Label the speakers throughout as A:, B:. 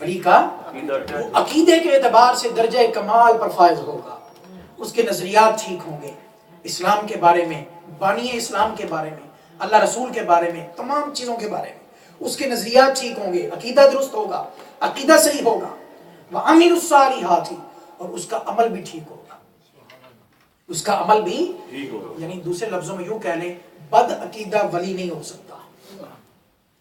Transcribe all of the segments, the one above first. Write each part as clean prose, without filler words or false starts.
A: ولی کا وہ عقیدے کے اعتبار سے درجہ کمال پر فائز ہوگا، اس کے نظریات ٹھیک ہوں گے، اسلام کے بارے میں، بانی اسلام کے بارے میں، اللہ رسول کے بارے میں، تمام چیزوں کے بارے میں اس کے نظریات ٹھیک ہوں گے، عقیدہ درست ہوگا، عقیدہ صحیح ہوگا، وَعَمِلُ الصَّالِحَاتِ، اور اس کا عمل بھی ٹھیک ہوگا، اس کا عمل بھی یعنی دوسرے لفظوں میں یوں کہہ لیں، بد عقیدہ ولی نہیں ہو سکتا۔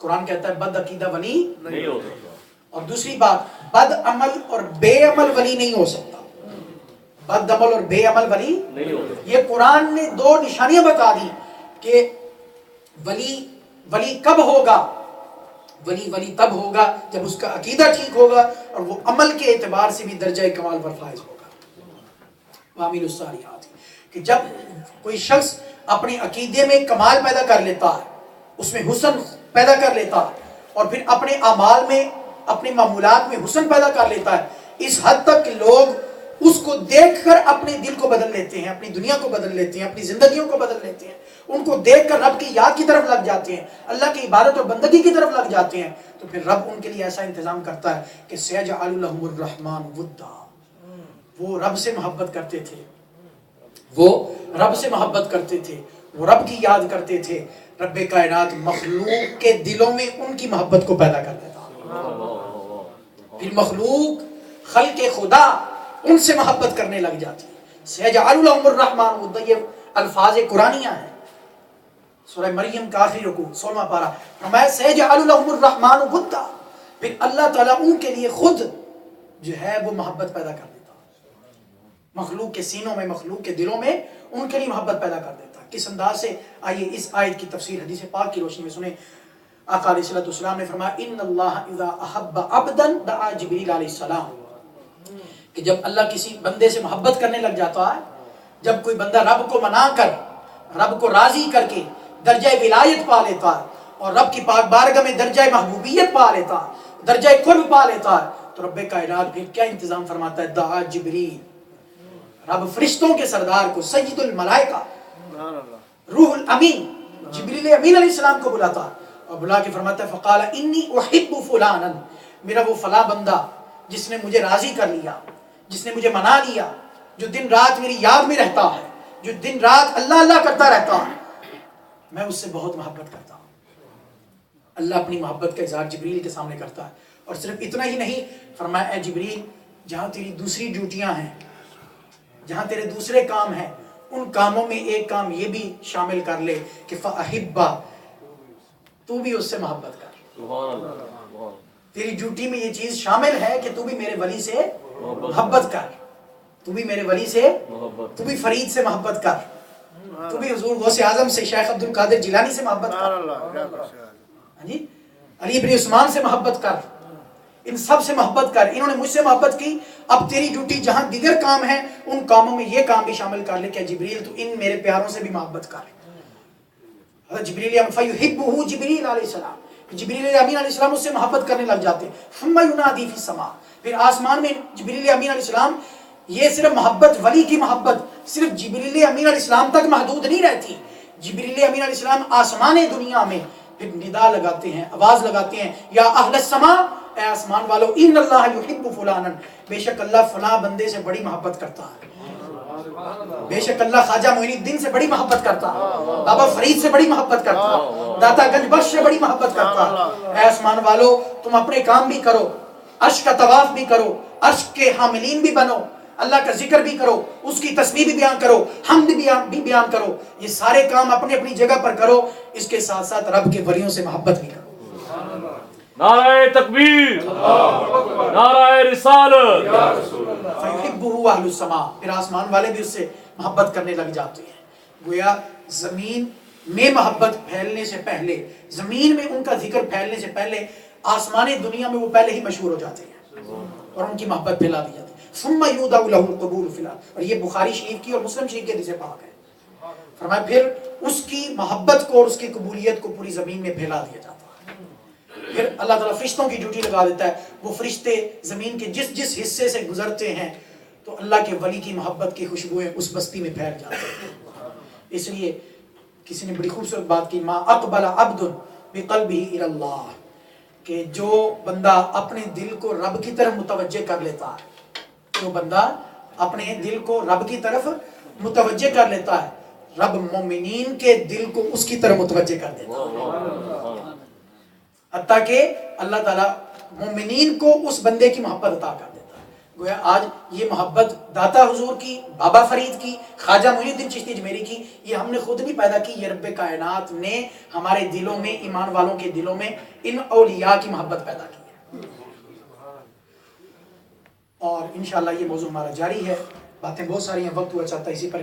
A: قرآن کہتا ہے بد عقیدہ ولی نہیں ہو سکتا، اور دوسری بات بد عمل اور بے عمل ولی نہیں ہو سکتا، بد عمل اور بے عمل ولی نہیں ہو سکتا۔ یہ قرآن نے دو نشانیاں بتا دی کہ ولی کب ہوگا، ولی تب ہوگا جب اس کا عقیدہ ٹھیک ہوگا اور وہ عمل کے اعتبار سے بھی درجہ کمال پر فائز ہوگا۔ وَعَمِلُ الصَّالِحَاتِ، کہ جب کوئی شخص اپنے عقیدے میں کمال پیدا کر لیتا ہے، اس میں حسن پیدا کر لیتا ہے، اور پھر اپنے اعمال میں، اپنے معمولات میں حسن پیدا کر لیتا ہے، اس حد تک کہ لوگ اس کو دیکھ کر اپنے دل کو بدل لیتے ہیں، اپنی دنیا کو بدل لیتے ہیں، اپنی زندگیوں کو بدل لیتے ہیں، ان کو دیکھ کر رب کی یاد کی طرف لگ جاتے ہیں، اللہ کی عبادت اور بندگی کی طرف لگ جاتے ہیں، تو پھر رب ان کے لیے ایسا انتظام کرتا ہے کہ سَيَجْعَلُ لَهُمُ الرَّحْمَنُ وُدًّا، وہ رب سے محبت کرتے تھے، وہ رب سے محبت کرتے تھے، وہ رب کی یاد کرتے تھے، رب کائنات مخلوق کے دلوں میں ان کی محبت کو پیدا کر دیتا، پھر مخلوق خلق خدا ان سے محبت کرنے لگ جاتی ہے۔ سَيَجْعَلُ لَهُمُ الرَّحْمَنُ وُدًّا، یہ الفاظ قرآنیہ ہیں، سورہ مریم کا آخری رکوع 16واں پارہ، فرمایا سَيَجْعَلُ لَهُمُ الرَّحْمَنُ وُدًّا، پھر اللہ تعالیٰ ان کے لیے خود جو ہے وہ محبت پیدا کر دیتا، مخلوق کے سینوں میں، مخلوق کے دلوں میں ان کے لیے محبت پیدا کر دیتا۔ کس انداز سے؟ آئیے اس آیت کی تفسیر حدیث پاک کی روشنی میں سنیں۔ آقا علیہ الصلوۃ والسلام نے فرمایا ان اللہ اذا احب عبدا دعا جبریل علیہ السلام، کہ جب اللہ کسی بندے سے محبت کرنے لگ جاتا ہے، جب کوئی بندہ رب کو منا کر، رب کو راضی کر کے درجہ ولایت پا لیتا ہے اور رب کی پاک بارگاہ میں درجہ محبوبیت پا لیتا ہے، درجہ قرب پا لیتا ہے، تو رب کائنات پھر کیا انتظام فرماتا ہے؟ دعا جبریل، رب فرشتوں کے سردار کو، سید الملائکہ، روح الامین، جبریل امین علیہ السلام کو بلاتا اور بلا کے فرماتا ہے فقال انی احب فلانا، میرا وہ فلاں بندہ جس نے مجھے راضی کر لیا، جس نے مجھے منا لیا، جو دن رات میری یاد میں رہتا ہے، جو دن رات اللہ اللہ کرتا رہتا ہے، میں اس سے بہت محبت کرتا ہوں۔ اللہ اپنی محبت کا اظہار جبریل کے سامنے کرتا ہے، اور صرف اتنا ہی نہیں، فرمایا اے جبریل جہاں تیری دوسری ڈیوٹیاں ہیں، جہاں تیرے دوسرے کام ہیں، ان کاموں میں ایک کام یہ بھی شامل کر لے کہ فَأَحِبَّ، تو بھی اس سے محبت کر، تیری ڈیوٹی میں یہ چیز شامل ہے کہ تو بھی میرے ولی سے محبت کر، تو بھی میرے ولی سے، تو بھی فرید سے محبت کر، تو بھی حضور غوث اعظم سے، شیخ عبد القادر جیلانی سے محبت کر، علی بن عثمان سے محبت کر، ان سب سے محبت کر، انہوں نے مجھ سے محبت کی، اب تیری ڈیوٹی جہاں دیگر کام ہیں ان کاموں میں یہ کام بھی شامل کر لے کہ جبریل تو ان میرے پیاروں سے بھی محبت کر۔ حضرت جبریل فَيُحِبُّهُ جبریل علیہ السلام، جبریل امین علیہ السلام اس سے محبت کرنے لگ جاتے، ثُمَّ يُنَادِي فِي السَّمَاءِ، پھر آسمان میں جبریل امین علیہ السلام، یہ صرف محبت، ولی کی محبت صرف جبریل امین علیہ السلام تک محدود نہیں رہتی، جبریل امین علیہ السلام آسمان دنیا میں پھر ندا لگاتے ہیں، آواز لگاتے ہیں، یا اہل السماء، اے آسمان والو، ان اللہ یحب فلانا، بے شک اللہ فلاں بندے سے بڑی محبت کرتا ہے، بے شک اللہ خواجہ معین الدین سے بڑی محبت کرتا ہے، بابا فرید سے بڑی محبت کرتا ہے، داتا گنج بخش سے بڑی محبت کرتا ہے۔ اے آسمان والو تم اپنے کام بھی کرو، عرش کا طواف بھی کرو، عرش کے حاملین بھی بنو، اللہ کا ذکر بھی کرو، اس کی تسبیح بھی بیان کرو، حمد بھی بیان کرو، یہ سارے کام اپنی اپنی جگہ پر کرو، اس کے ساتھ ساتھ رب کے ولیوں سے محبت بھی کرو۔
B: نعرہ تکبیر، نعرہ رسالت،
A: فَيُحِبُّهُ أَهْلُ السَّمَاءِ، پھر آسمان والے بھی اس سے محبت کرنے لگ جاتے ہیں۔ گویا زمین میں محبت پھیلنے سے پہلے، زمین میں ان کا ذکر پھیلنے سے پہلے، آسمان دنیا میں وہ پہلے ہی مشہور ہو جاتے ہیں اور ان کی محبت پھیلا دی جاتی ہے۔ ثُمَّ يُودَعُ لَهُ الْقُبُولُ فِي الْأَرْضِ، اور یہ بخاری شریف کی اور مسلم شریف کے حدیث پاک ہے، فرمایا پھر اس کی محبت کو اور اس کی قبولیت کو پوری زمین میں پھیلا دیا جاتا ہے۔ پھر اللہ تعالیٰ فرشتوں کی ڈیوٹی لگا دیتا ہے، وہ فرشتے زمین کے جس جس حصے سے گزرتے ہیں تو اللہ کے ولی کی محبت کی خوشبوئیں اس بستی میں پھیل جاتی ہیں۔ اس لیے کسی نے بڑی خوبصورت بات کی، ما اقبل عبد بقلبہ الی اللہ، کہ جو بندہ اپنے دل کو رب کی طرف متوجہ کر لیتا ہے، جو بندہ اپنے دل کو رب کی طرف متوجہ کر لیتا ہے، رب مومنین کے دل کو اس کی طرف متوجہ کر دیتا ہے، حتیٰ کہ اللہ تعالیٰ مومنین کو اس بندے کی محبت عطا کر دیتا ہے۔ گویا آج یہ محبت داتا حضور کی، بابا فرید کی، خواجہ معین الدین چشتی اجمیری کی، یہ ہم نے خود نہیں پیدا کی، یہ رب کائنات نے ہمارے دلوں میں، ایمان والوں کے دلوں میں ان اولیاء کی محبت پیدا کی ہے۔ اور انشاءاللہ یہ موضوع ہمارا جاری ہے، باتیں بہت ساری ہیں، وقت ہوا چاہتا ہے اسی پر